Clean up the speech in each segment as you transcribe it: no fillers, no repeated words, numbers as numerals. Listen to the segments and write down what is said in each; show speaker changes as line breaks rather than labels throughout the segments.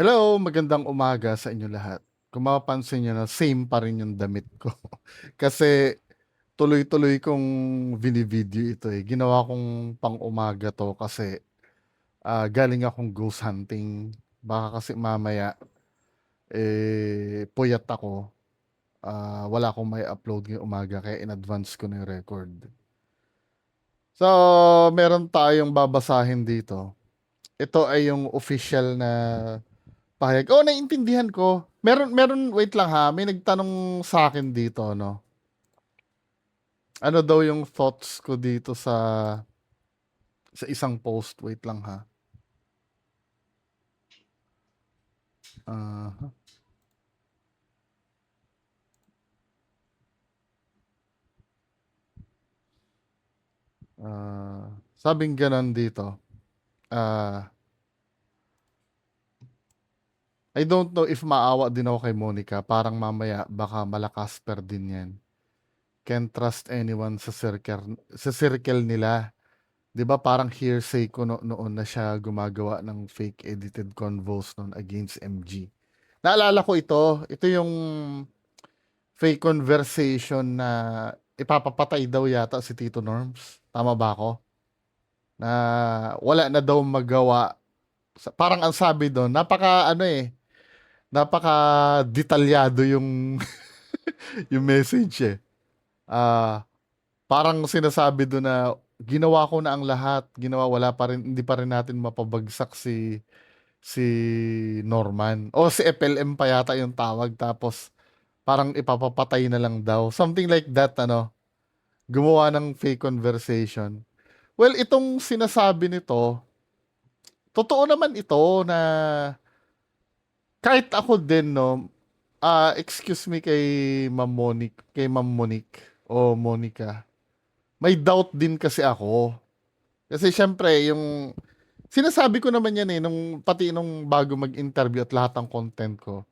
Hello, magandang umaga sa inyo lahat. Kung mapapansin niyo na same pa rin yung damit ko. Kasi tuloy-tuloy kong video ito eh. Ginawa kong pang umaga to kasi galing akong ghost hunting. Baka kasi mamaya puyat ako. Wala akong may upload ngayong umaga kaya in advance ko na yung record. So, meron tayong babasahin dito. Ito ay yung official na pahayag. Oh, naiintindihan ko. Wait lang ha. May nagtanong sa akin dito, no? Ano daw yung thoughts ko dito sa isang post. Wait lang ha. Ah, sabing ganon dito. Ah, I don't know if maawa din ako kay Monica. Parang mamaya baka malakasper din yan. Can't trust anyone sa circle nila. 'Di ba parang hearsay ko noon na siya gumagawa ng fake edited convos noon against MG. Naalala ko ito. Ito yung fake conversation na ipapapatay daw yata si Tito Norms. Tama ba ako? Na wala na daw magawa. Parang ang sabi doon, napaka detalyado yung yung message eh. Ah, parang sinasabi doon na ginawa ko na ang lahat, wala pa rin, hindi pa rin natin mapabagsak si Norman. O si FLM pa yata yung tawag, tapos parang ipapapatay na lang daw. Something like that, ano. Gumawa ng fake conversation. Well, itong sinasabi nito, totoo naman ito na kahit ako din, no, excuse me kay Ma'am Monique o Monica. May doubt din kasi ako. Kasi syempre, yung sinasabi ko naman yan pati nung bago mag-interview at lahat ng content ko.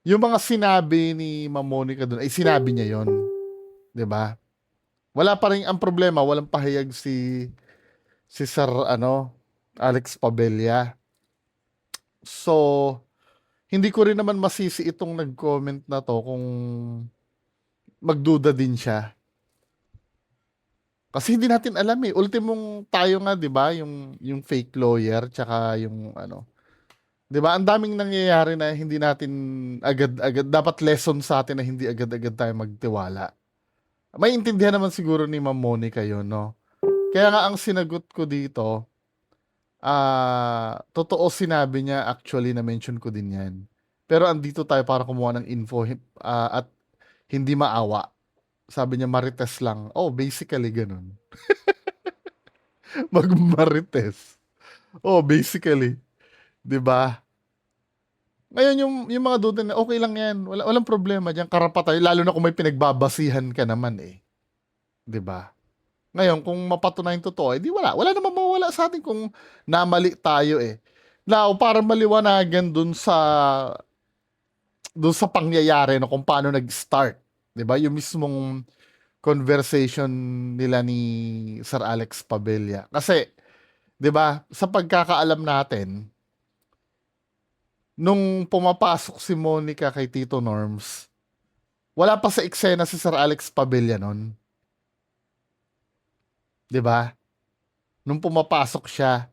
Yung mga sinabi ni Ma'am Monica doon ay sinabi niya yon, 'di ba? Wala pa rin ang problema, walang pahayag si Sir Alex Pabella. So, hindi ko rin naman masisi itong nag-comment na to kung magduda din siya. Kasi hindi natin alam eh. Ultimong tayo nga, 'di ba, yung fake lawyer tsaka yung 'di ba? Ang daming nangyayari na hindi natin agad-agad dapat lesson sa atin na hindi agad-agad tayo magtiwala. May intindihan naman siguro ni Ma'am Monica 'yon, no? Kaya nga ang sinagot ko dito, totoo sinabi niya, actually na-mention ko din 'yan. Pero andito tayo para kumuha ng info at hindi maawa. Sabi niya marites lang. Oh, basically ganun. Magmarites. Oh, basically, 'di ba? Ngayon yung mga duda na okay lang 'yan. Walang problema diyan, karapatan lalo na kung may pinagbabasihan ka naman eh, 'di ba? Ngayon kung mapatunayan totoo, edi wala namang mawawala sa atin kung namali tayo eh. Now, para maliwanagan dun sa pangyayari no, kung paano nag-start, 'di ba? Yung mismong conversation nila ni Sir Alex Pabella. Kasi, 'di ba, sa pagkakaalam natin, nung pumapasok si Monica kay Tito Norms, wala pa sa eksena si Sir Alex Pabella nun, 'di ba? Nung pumapasok siya,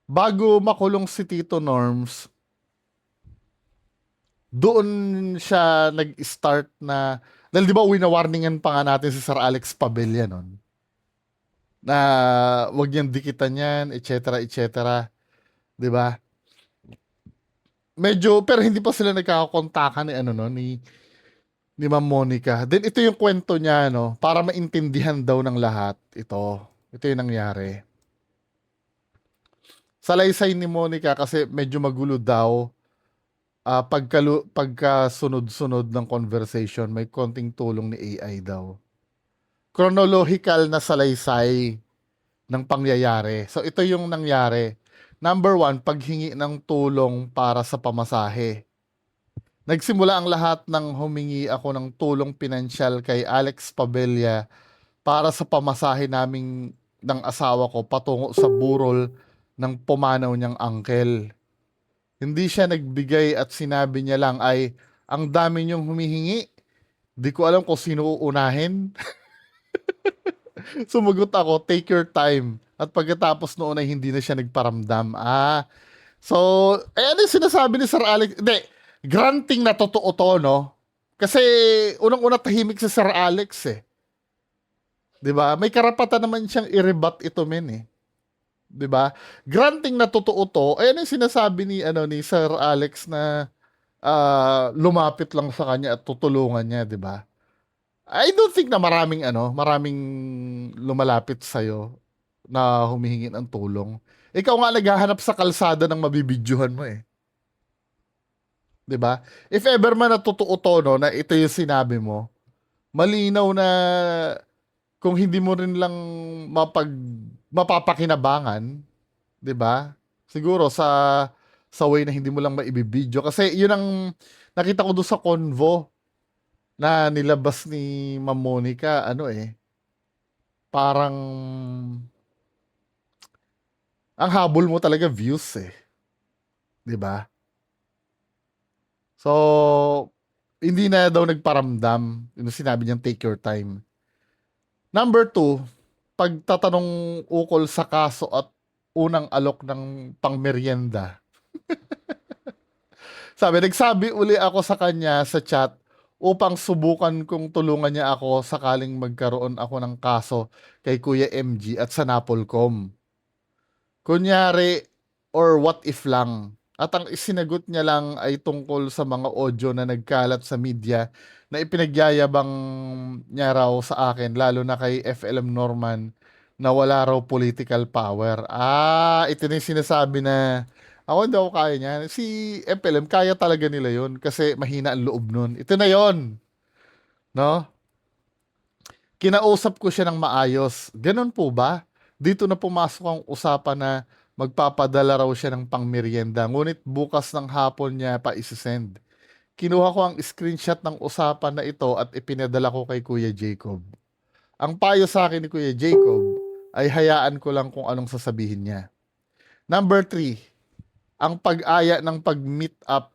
bago makulong si Tito Norms, doon siya nag-start na, dahil 'di ba wina-warningan pa nga natin si Sir Alex Pabella nun, na wag niyang dikitan yan, etc. etc. 'Di ba? Medyo, pero hindi pa sila nagkakakontakan ni ano no, ni Ma'am Monica. Then ito yung kwento niya, no, para maintindihan daw ng lahat ito. Ito yung nangyari. Salaysay ni Monica kasi medyo magulo daw. Pagkasunod-sunod ng conversation, may konting tulong ni AI daw. Chronological na salaysay ng pangyayari. So ito yung nangyari. Number one, paghingi ng tulong para sa pamasahe. Nagsimula ang lahat ng humingi ako ng tulong pinansyal kay Alex Pabella para sa pamasahe naming ng asawa ko patungo sa burol ng pumanaw niyang uncle. Hindi siya nagbigay at sinabi niya lang ay, ang dami niyong humihingi. Di ko alam kung sino uunahin. Sumagot ako, take your time. At pagkatapos noon ay hindi na siya nagparamdam. So, ano yung sinasabi ni Sir Alex? Hindi, granting na totoo to, no? Kasi unang-una tahimik si Sir Alex eh. 'Di ba? May karapatan naman siyang i-rebut ito men eh. 'Di ba? Granting na totoo to, eh ano yung sinasabi ni ni Sir Alex na lumapit lang sa kanya at tutulungan niya, 'di ba? I don't think na maraming lumalapit sa na humihingi ng tulong. Ikaw nga naghahanap sa kalsada ng mabibidyohan mo eh. 'Di ba? If ever man na totoo to, no, na ito yung sinabi mo, malinaw na kung hindi mo rin lang mapapakinabangan, 'di ba? Siguro sa way na hindi mo lang maibibidyo kasi 'yun ang nakita ko doon sa convo na nilabas ni Ma'am Monica, parang ang habol mo talaga views eh, 'di ba? So hindi na daw nagparamdam, yung sinabi niyang take your time. Number two, pagtatanong ukol sa kaso at unang alok ng pangmeryenda. Nagsabi uli ako sa kanya sa chat upang subukan kong tulungan niya ako sakaling magkaroon ako ng kaso kay Kuya MG at sa Napolcom. Kunyari, or what if lang. At ang isinagot niya lang ay tungkol sa mga audio na nagkalat sa media na ipinagyayabang niya raw sa akin, lalo na kay FLM Norman, na wala raw political power. Ito na yung sinasabi na ako hindi ako kaya niya. Si FLM, kaya talaga nila yun kasi mahina ang loob nun. Ito na yon, no? Kinausap ko siya ng maayos. Ganun po ba? Dito na pumasok ang usapan na magpapadala raw siya ng pangmeryenda. Ngunit bukas ng hapon niya pa isisend. Kinuha ko ang screenshot ng usapan na ito at ipinadala ko kay Kuya Jacob. Ang payo sa akin ni Kuya Jacob ay hayaan ko lang kung anong sasabihin niya. Number three, ang pag-aya ng pag-meet up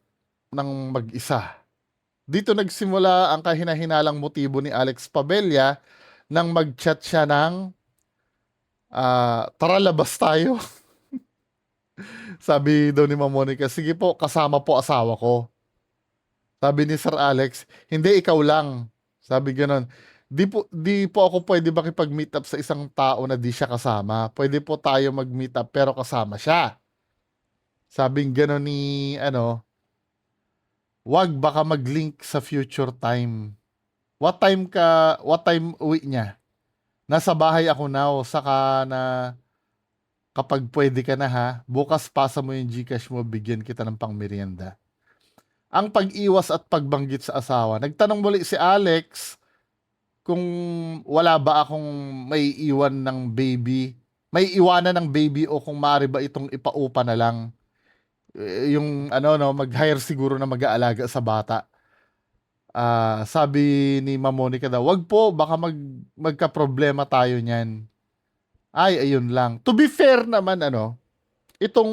ng mag-isa. Dito nagsimula ang kahinahinalang motibo ni Alex Pabella nang mag-chat siya ng tara labas tayo. Sabi daw ni Ma'am Monica, sige po, kasama po asawa ko. Sabi ni Sir Alex, hindi ikaw lang. Sabi ganon. Di po ako pwede makipag-meet up sa isang tao na di siya kasama. Pwede po tayo mag-meet up pero kasama siya. Sabing ganon ni wag baka mag-link sa future time. What time uwi niya? Nasa bahay ako now, saka na kapag pwede ka na ha, bukas pasa mo yung Gcash mo, bigyan kita ng pangmeryenda. Ang pag-iwas at pagbanggit sa asawa. Nagtanong muli si Alex kung wala ba akong may iwan ng baby, may iwanan ng baby o kung maaari ba itong ipaupa na lang. Yung mag-hire siguro na mag-aalaga sa bata. Sabi ni Ma'am Monica daw, wag po, baka magka-problema tayo niyan. Ay, ayun lang. To be fair naman, itong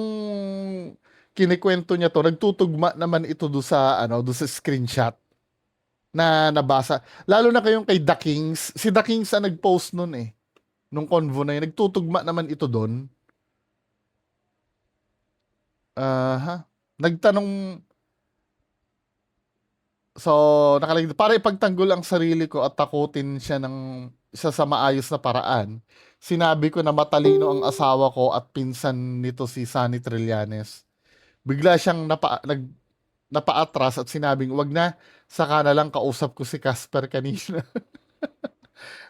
kinikwento niya to, nagtutugma naman ito do sa screenshot na nabasa. Lalo na kayong kay The Kings. Si The Kings ang nag-post nun eh. Nung convo na yun. Nagtutugma naman ito doon. Nagtanong, so, nakalagay, para ipagtanggol ang sarili ko at takutin siya ng isa sa maayos na paraan, sinabi ko na matalino ang asawa ko at pinsan nito si Sunny Trillanes. Bigla siyang napaatras at sinabing, wag na, saka na lang kausap ko si Casper kanina.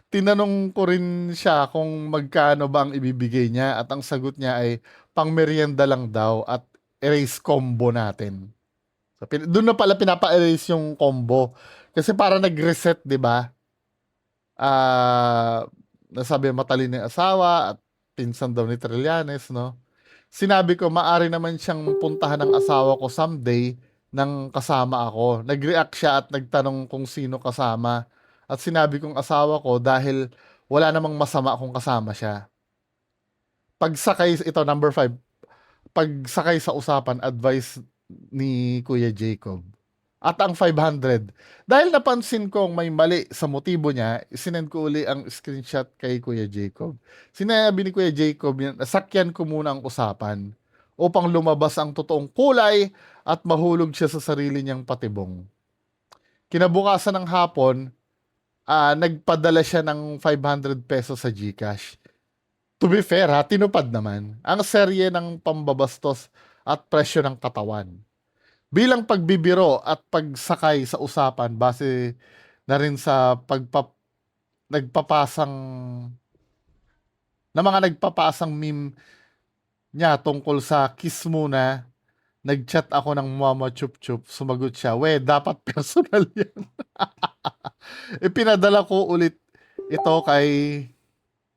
Tinanong ko rin siya kung magkano ba ang ibibigay niya at ang sagot niya ay pangmeryenda lang daw at erase combo natin. So, doon na pala pinapa-erase yung combo. Kasi para nag-reset, di ba? Nasabi matalino yung asawa at pinsan daw ni Trillanes, no? Sinabi ko, maari naman siyang puntahan ng asawa ko someday nang kasama ako. Nag-react siya at nagtanong kung sino kasama. At sinabi kong asawa ko dahil wala namang masama kung kasama siya. Pagsakay, ito number 5, pagsakay sa usapan, advice ni Kuya Jacob. At ang 500. Dahil napansin kong may mali sa motibo niya, sinend ko uli ang screenshot kay Kuya Jacob. Sinabi ni Kuya Jacob, sakyan ko muna ang usapan upang lumabas ang totoong kulay at mahulog siya sa sarili niyang patibong. Kinabukasan ng hapon, nagpadala siya ng 500 pesos sa GCash. To be fair ha, tinupad naman ang serye ng pambabastos at presyo ng katawan. Bilang pagbibiro at pagsakay sa usapan base na rin sa nagpapasang na mga nagpapasang meme niya tungkol sa kiss muna, nagchat ako ng mama chup chup, sumagot siya, we, dapat personal yan. Ipinadala ko ulit ito kay,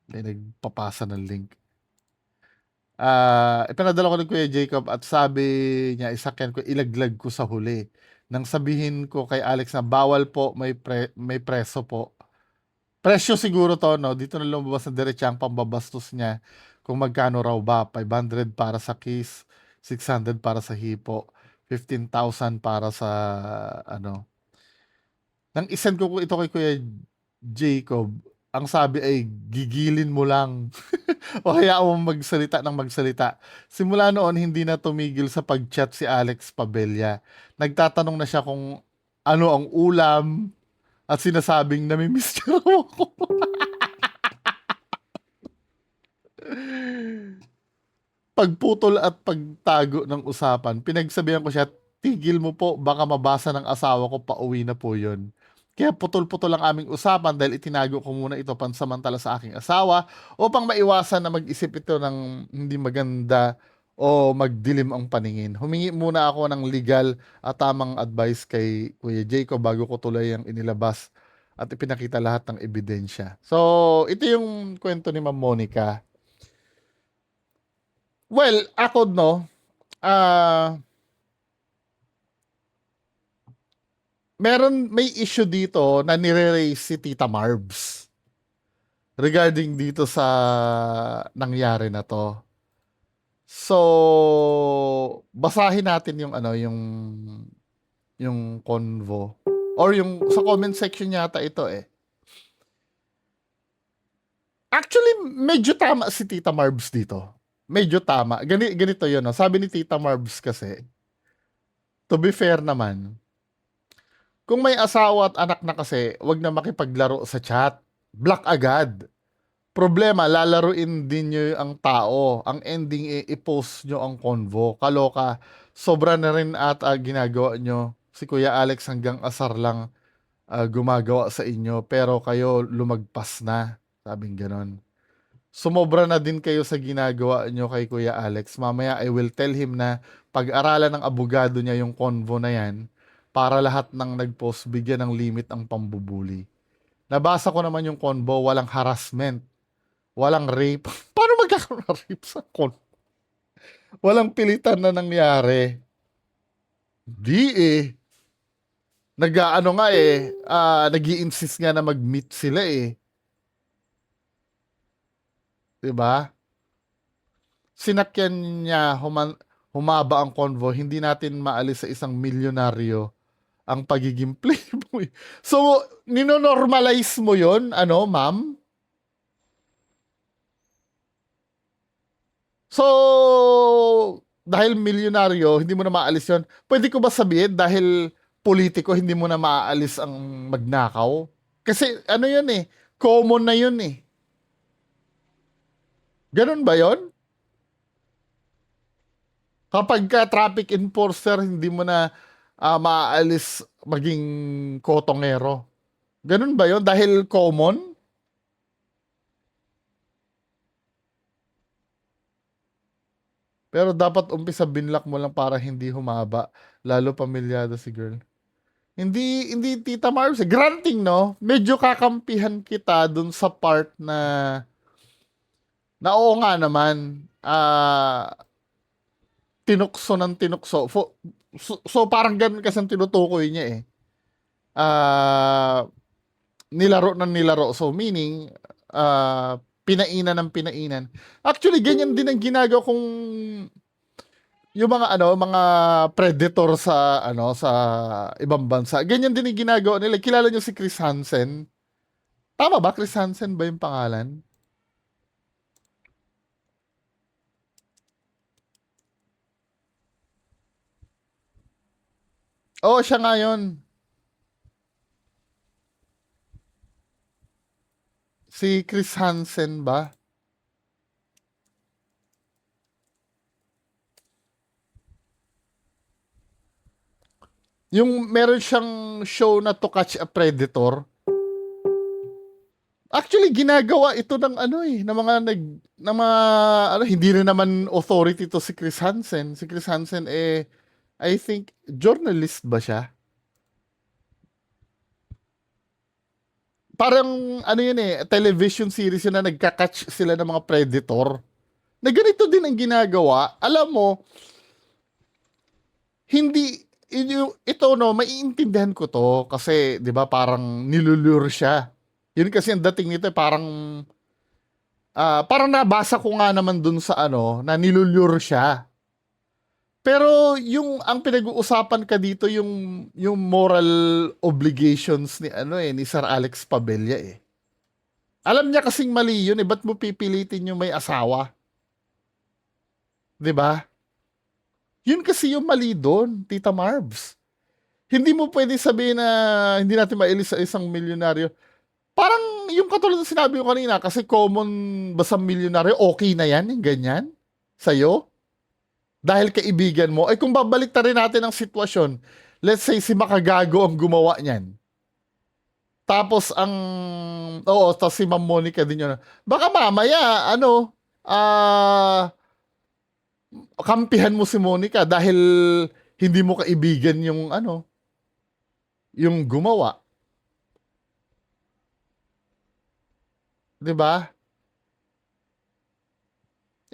may nagpapasa ng link. Ipinadala ko ni Kuya Jacob at sabi niya, isakyan ko, ilaglag ko sa huli. Nang sabihin ko kay Alex na bawal po, may preso po. Presyo siguro to, no? Dito na lumabas na diretsa ang pambabastos niya. Kung magkano raw ba? 500 para sa kiss, 600 para sa hipo, 15,000 para sa ano. Nang isend ko ito kay Kuya Jacob, ang sabi ay gigilin mo lang. O hayaan mo magsalita ng magsalita. Simula noon, hindi na tumigil sa pag-chat si Alex Pabella. Nagtatanong na siya kung ano ang ulam at sinasabing namimiss niya raw ako. Pagputol at pagtago ng usapan, pinagsabihan ko siya, tigil mo po, baka mabasa ng asawa ko, pauwi na po yun. Kaya putol-putol ang aming usapan dahil itinago ko muna ito pansamantala sa aking asawa upang maiwasan na mag-isip ito ng hindi maganda o magdilim ang paningin. Humingi muna ako ng legal at tamang advice kay Kuya Jacob bago ko tuloy ang inilabas at ipinakita lahat ng ebidensya. So, ito yung kwento ni Ma'am Monica. Well, ako no, ah may issue dito na nire-raise si Tita Marbs regarding dito sa nangyari na to. So, basahin natin yung ano, yung convo or yung sa comment section yata ito eh. Actually, medyo tama si Tita Marbs dito. Medyo tama. Ganito yun. No? Sabi ni Tita Marbs kasi, to be fair naman, kung may asawa at anak na kasi, wag na makipaglaro sa chat. Block agad. Problema, lalaruin din nyo ang tao. Ang ending, i-post nyo ang convo. Kaloka. Sobra na rin at ginagawa nyo. Si Kuya Alex hanggang asar lang gumagawa sa inyo. Pero kayo lumagpas na. Sabing ganon. Sumobra na din kayo sa ginagawa nyo kay Kuya Alex. Mamaya I will tell him na pag-aralan ng abogado niya yung convo na yan para lahat ng nag-post bigyan ng limit ang pambubuli. Nabasa ko naman yung convo, walang harassment, walang rape. Paano magkakaroon ng rape sa convo? Walang pilitan na nangyari. Di eh. Nag-ano nga eh, nag-i-insist nga na mag-meet sila eh. 'Di ba? Sinakyan niya, humaba ang convo, hindi natin maalis sa isang milyonaryo ang pagiging playboy. So, ninonormalize mo yon ano, ma'am? So, dahil milyonaryo, hindi mo na maalis yon. Pwede ko ba sabihin, dahil politiko, hindi mo na maalis ang magnakaw? Kasi, ano yun eh, common na yun eh. Ganun ba yon? Kapag ka traffic enforcer, hindi mo na maaalis maging kotongero. Ganun ba yon? Dahil common? Pero dapat umpisa binlock mo lang para hindi humaba. Lalo pamilyado si girl. Hindi Tita Marbs. Granting, no? Medyo kakampihan kita dun sa part na oo nga naman. Tinukso ng tinukso. So parang ganun kasi ang tinutukoy niya eh. Nilaro ng nilaro. So meaning, pinainan ng pinainan. Actually, ganyan din ang ginagawa kong yung mga ano, mga predator sa ano sa ibang bansa. Ganyan din yung ginagawa nila. Kilala niyo si Chris Hansen? Tama ba? Chris Hansen ba yung pangalan? Oo, siya nga yun. Si Chris Hansen ba? Yung meron siyang show na To Catch a Predator. Actually, ginagawa ito ng ano eh, ng mga ng mga ano, hindi rin naman authority to si Chris Hansen. Si Chris Hansen eh, I think, journalist ba siya? Parang ano yun eh, television series yun na nagka-catch sila ng mga predator. Na ganito din ang ginagawa. Alam mo, hindi, ito no, maiintindihan ko to kasi 'di ba parang nilulure siya. Yun kasi ang dating nito, parang parang nabasa ko nga naman dun sa ano, na nilulure siya. Pero yung ang pinag-uusapan ka dito yung moral obligations ni ano eh ni Sir Alex Pabella eh. Alam niya kasing mali yun eh, ba't mo pipilitin yung may asawa? 'Di ba? Yun kasi yung mali doon, Tita Marbs. Hindi mo pwede sabihin na hindi natin mailis sa isang milyonaryo. Parang yung katulad ng sinabi ko kanina, kasi common ba sa milyonaryo, okay na yan, yung ganyan, sa'yo? Dahil kaibigan mo. Ay kung babalik rin natin ang sitwasyon, let's say si Makagago ang gumawa niyan. Tapos oo, tapos si Ma'am Monica din yun. Baka mamaya, ano, kampihan mo si Monica dahil hindi mo kaibigan yung ano, yung gumawa. 'Di ba?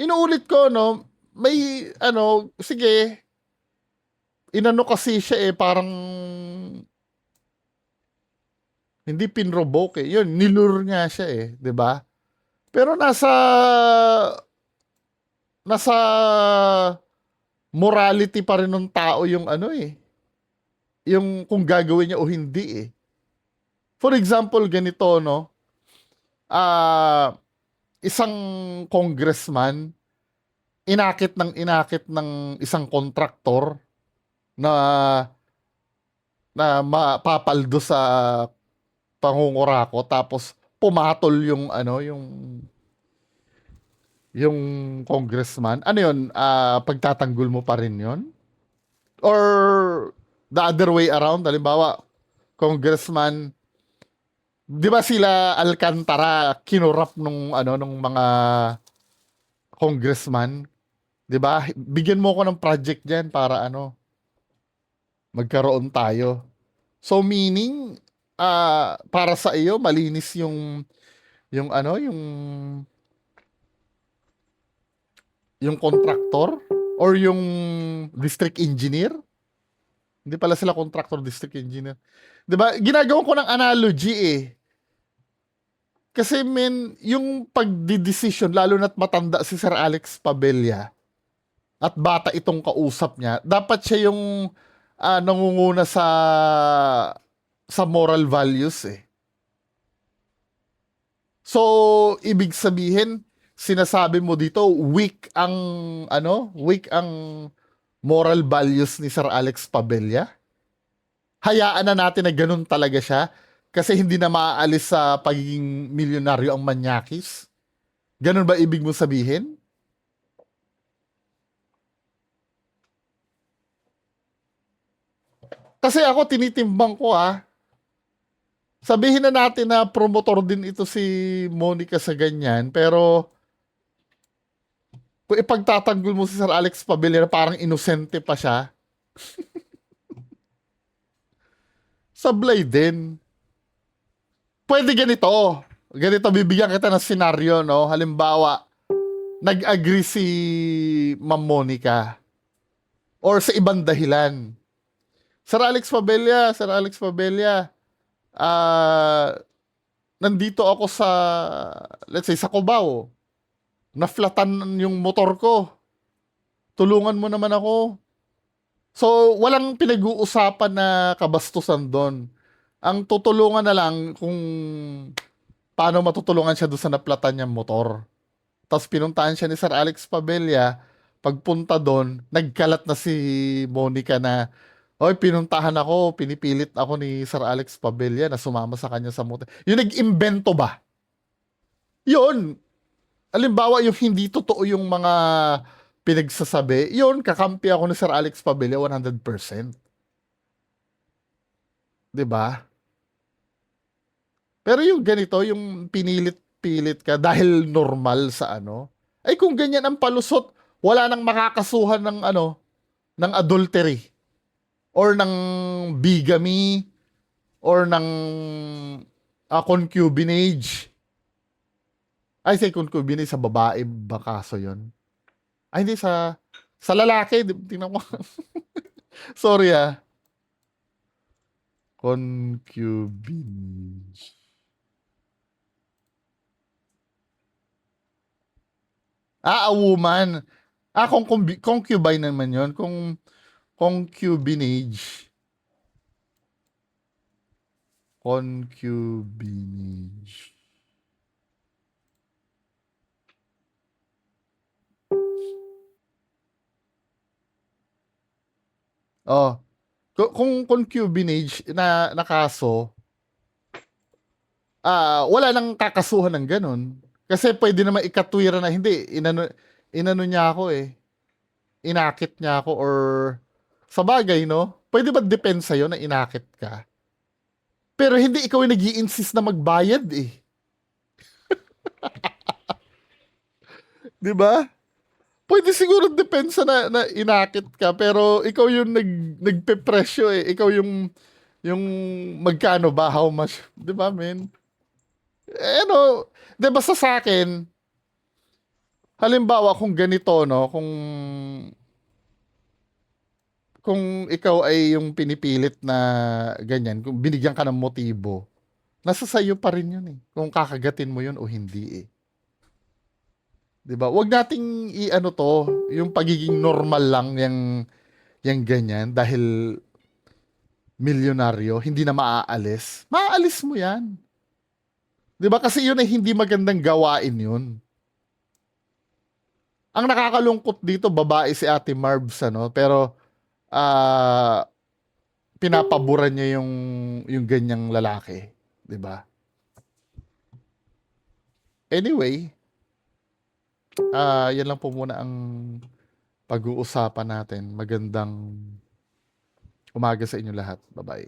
Inuulit ko, no, may ano, sige, inano kasi siya eh, parang hindi pinrovoke eh. Yun, nilure nga siya eh, 'di ba? Pero nasa morality pa rin ng tao yung ano eh, yung kung gagawin niya o hindi eh. For example, ganito, no, isang congressman, inakit ng isang kontraktor na mapapaldo sa pangungurako, tapos pumatol yung ano, yung congressman. Ano yun? Pagtatanggol mo pa rin yun? Or the other way around, halimbawa, congressman, di ba sila Alcantara kinurap nung ano nung mga congressman, di ba? Bigyan mo ko ng project diyan para ano, magkaroon tayo. So meaning para sa iyo malinis yung ano, yung contractor or yung district engineer. Hindi pala sila contractor, district engineer. 'Di ba? Ginagawa ko ng analogy eh. Kasi men, yung pagdidesisyon, lalo na't matanda si Sir Alex Pabella at bata itong kausap niya, dapat siya yung nangunguna sa moral values eh. So, ibig sabihin, sinasabi mo dito, weak ang moral values ni Sir Alex Pabella. Hayaan na natin na ganun talaga siya kasi hindi na maaalis sa pagiging milyonaryo ang manyakis. Ganun ba ibig mo sabihin? Kasi ako tinitimbang ko sabihin na natin na promotor din ito si Monica sa ganyan, pero kung ipagtatanggol mo si Sir Alex Pabella na parang inosente pa siya, sablay din. Pwede ganito. Ganito, bibigyan kita ng senaryo, no? Halimbawa, nag-agree si Ma'am Monica or sa ibang dahilan. Sir Alex Pabella, ah, nandito ako sa, let's say, sa Cubao. Naflatan yung motor ko. Tulungan mo naman ako. So, walang pinag-uusapan na kabastusan doon. Ang tutulungan na lang kung paano matutulungan siya doon sa naplatan niyang motor. Tapos pinuntahan siya ni Sir Alex Pabella. Pagpunta doon, nagkalat na si Monica na, oy, pinuntahan ako, pinipilit ako ni Sir Alex Pabella na sumama sa kanya sa motor. Yung nag-imbento ba? Yun. Alimbawa, yung hindi totoo yung mga pinagsasabi, yun, kakampi ako ni Sir Alex Pabella 100%. 'Di ba? Pero yung ganito, yung pinilit-pilit ka dahil normal sa ano, ay kung ganyan ang palusot, wala nang makakasuhan ng ano, ng adultery or ng bigamy or ng concubinage. Ay, say concubinage sa babae ba kaso yun? Ay, hindi sa lalaki. Tingnan mo. Sorry ah. Concubinage. A woman. Kung concubine naman yun. Kung concubinage. Concubinage. Oh, kung concubinage na kaso, wala nang kakasuhan ng ganun. Kasi pwede naman ikatwira na hindi, inano niya ako eh. Inakit niya ako or sa bagay, no? Pwede ba depensa yun na inakit ka? Pero hindi ikaw yung nag insist na magbayad eh. 'Di ba? Pwede siguro depensa na inakit ka pero ikaw yung nagpepresyo eh. Ikaw yung magkano ba, how much, 'di ba, men? Eh ano, 'di ba sa akin, halimbawa kung ganito, no, kung ikaw ay yung pinipilit na ganyan, kung binigyan ka ng motibo, nasa sayo pa rin yun eh. Kung kakagatin mo yun o hindi eh. 'Di ba? Huwag nating i-ano to, yung pagiging normal lang yung ganyan dahil milyonaryo, hindi na maaalis. Maaalis mo 'yan. 'Di ba? Kasi yun ay hindi magandang gawain yun. Ang nakakalungkot dito, babae si Ate Marbs, ano, pero ah pinapaboran niya yung ganyang lalaki, 'di ba? Anyway, yan lang po muna ang pag-uusapan natin. Magandang umaga sa inyo lahat. Bye-bye.